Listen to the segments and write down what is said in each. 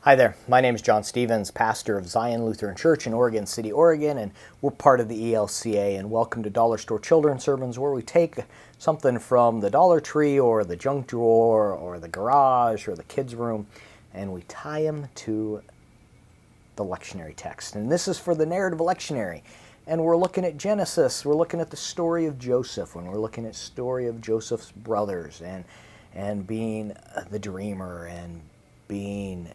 Hi there, my name is John Stevens, pastor of Zion Lutheran Church in Oregon City, Oregon, and we're part of the ELCA, and welcome to Dollar Store Children's Sermons, where we take something from the Dollar Tree or the junk drawer or the garage or the kids' room, and we tie them to the lectionary text. And this is for the narrative lectionary, and we're looking at Genesis, we're looking at the story of Joseph, and we're looking at the story of Joseph's brothers, and being the dreamer, and being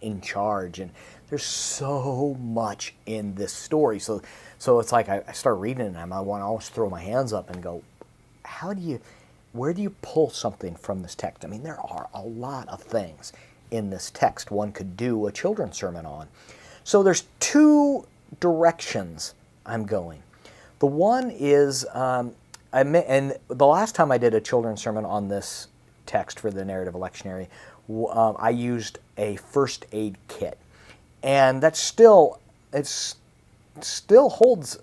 in charge, and there's so much in this story. So it's like I start reading it, and I want to always throw my hands up and go, where do you pull something from this text? I mean, there are a lot of things in this text one could do a children's sermon on. So there's two directions I'm going. The one is, and the last time I did a children's sermon on this text for the narrative lectionary, I used a first aid kit, and it still holds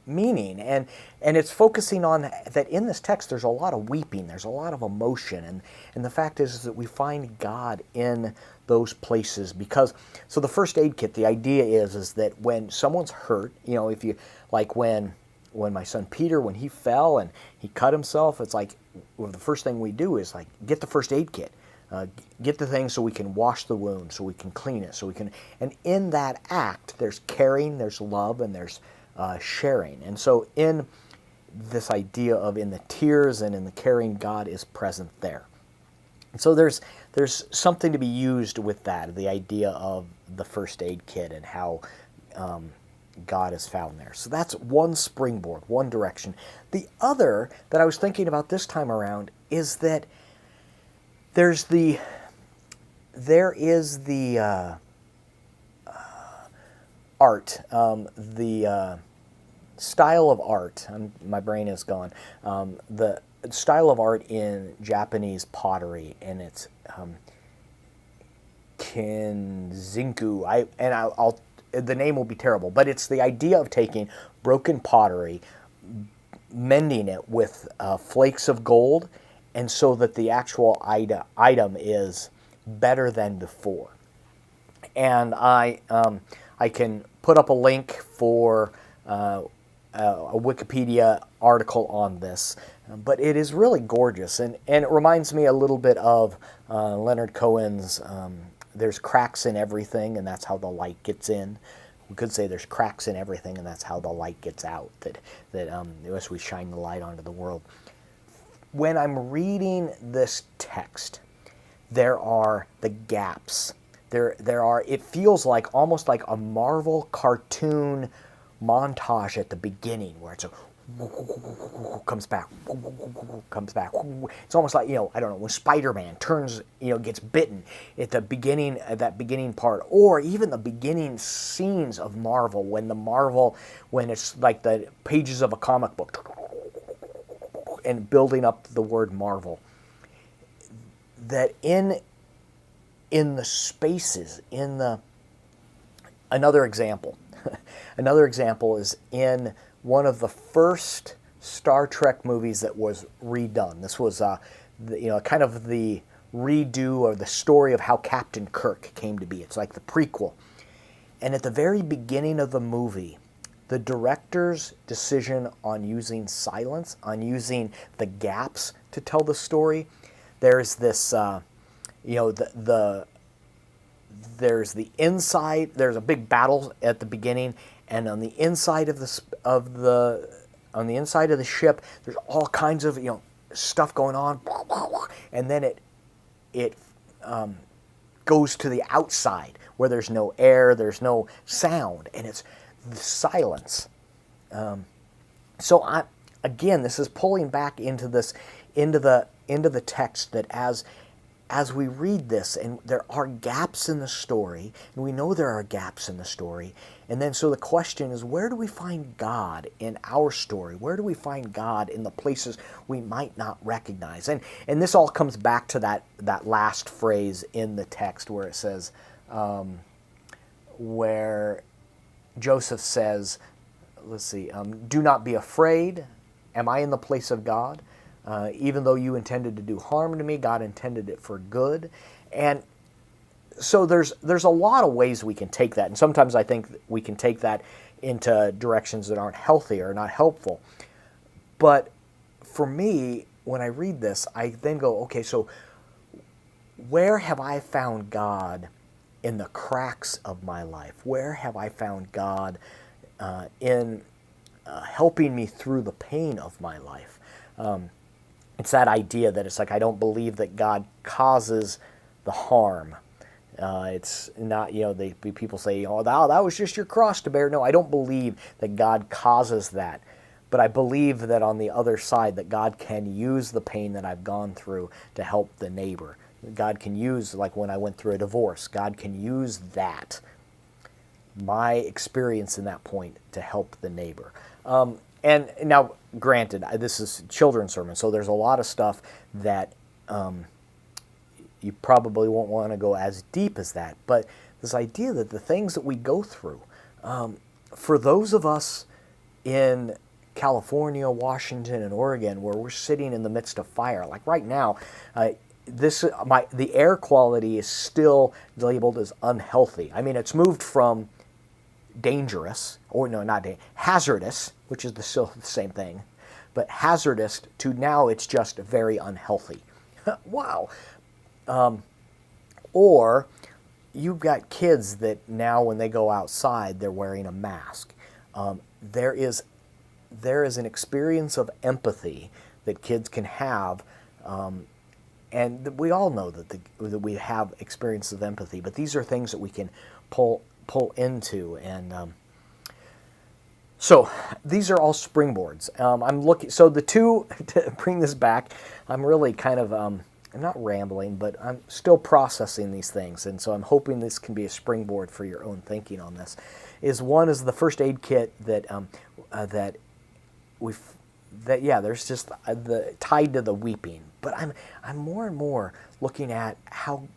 meaning, and it's focusing on that in this text. There's a lot of weeping, there's a lot of emotion, and the fact is that we find God in those places because. So the first aid kit, the idea is that when someone's hurt, if you like when my son Peter, when he fell and he cut himself, it's like, well, the first thing we do is like get the first aid kit, get the thing so we can wash the wound, so we can clean it, and in that act, there's caring, there's love, and there's sharing. And so in this idea of in the tears and in the caring, God is present there. And so there's something to be used with that, the idea of the first aid kit and how God is found there. So that's one springboard, one direction. The other that I was thinking about this time around is that there is the art, the style of art. My brain is gone. The style of art in Japanese pottery, and it's kinzinku. I'll the name will be terrible, but it's the idea of taking broken pottery, mending it with flakes of gold, and so that the actual item is better than before. And I can put up a link for a Wikipedia article on this, but it is really gorgeous, and it reminds me a little bit of Leonard Cohen's there's cracks in everything, and that's how the light gets in. We could say there's cracks in everything, and that's how the light gets out, that as we shine the light onto the world. When I'm reading this text, there are the gaps. There are, it feels like almost like a Marvel cartoon montage at the beginning, where it's a comes back. It's almost like, I don't know, when Spider-Man turns, gets bitten at the beginning, that beginning part, or even the beginning scenes of Marvel, when it's like the pages of a comic book and building up the word Marvel. That in the spaces, another example is in one of the first Star Trek movies that was redone. This was, kind of the redo of the story of how Captain Kirk came to be. It's like the prequel. And at the very beginning of the movie, the director's decision on using silence, on using the gaps to tell the story, there's this, there's the inside. There's a big battle at the beginning, and on the inside of the ship, there's all kinds of stuff going on, and then it goes to the outside where there's no air, there's no sound, and it's the silence. So this is pulling back into the text, that as we read this, and there are gaps in the story, and we know there are gaps in the story, and then so the question is, where do we find God in our story? Where do we find God in the places we might not recognize? And this all comes back to that last phrase in the text where it says, where Joseph says, do not be afraid. Am I in the place of God? Even though you intended to do harm to me, God intended it for good. And so there's a lot of ways we can take that, and sometimes I think we can take that into directions that aren't healthy or not helpful. But for me, when I read this, I then go, okay, so where have I found God in the cracks of my life? Where have I found God in helping me through the pain of my life? It's that idea that it's like I don't believe that God causes the harm. It's not, people say, oh, that was just your cross to bear. No, I don't believe that God causes that. But I believe that on the other side, that God can use the pain that I've gone through to help the neighbor. God can use, like when I went through a divorce, God can use that, my experience in that point, to help the neighbor. And now, granted, this is children's sermon, so there's a lot of stuff that you probably won't want to go as deep as that. But this idea that the things that we go through, for those of us in California, Washington, and Oregon, where we're sitting in the midst of fire, like right now, the air quality is still labeled as unhealthy. I mean, it's moved from dangerous, or no, not dangerous, hazardous, which is still the same thing, but hazardous, to now it's just very unhealthy. Wow. Or you've got kids that now when they go outside, they're wearing a mask. There is an experience of empathy that kids can have, and we all know that we have experiences of empathy, but these are things that we can pull into, and so these are all springboards. I'm looking. So the two, to bring this back, I'm really kind of I'm not rambling, but I'm still processing these things, and so I'm hoping this can be a springboard for your own thinking on this. One is the first aid kit that there's just the tied to the weeping, but I'm more and more looking at how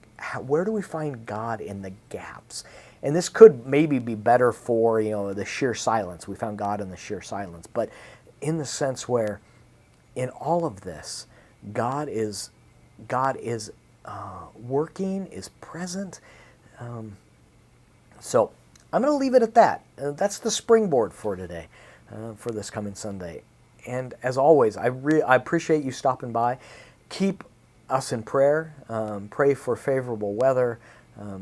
where do we find God in the gaps. And this could maybe be better for, the sheer silence. We found God in the sheer silence. But in the sense where in all of this, God is working, is present. So I'm going to leave it at that. That's the springboard for today, for this coming Sunday. And as always, I appreciate you stopping by. Keep us in prayer. Pray for favorable weather.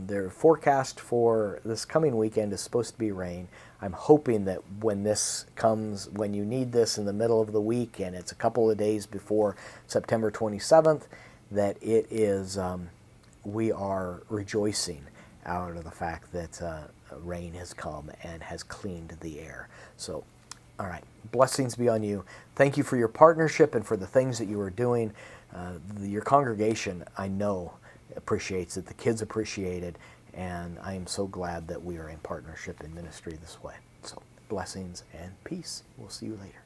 Their forecast for this coming weekend is supposed to be rain. I'm hoping that when this comes, when you need this in the middle of the week, and it's a couple of days before September 27th, that it is, we are rejoicing out of the fact that rain has come and has cleaned the air. So, all right, blessings be on you. Thank you for your partnership and for the things that you are doing. Your congregation, I know, appreciates it. The kids appreciate it, and I am so glad that we are in partnership in ministry this way. So blessings and peace. We'll see you later.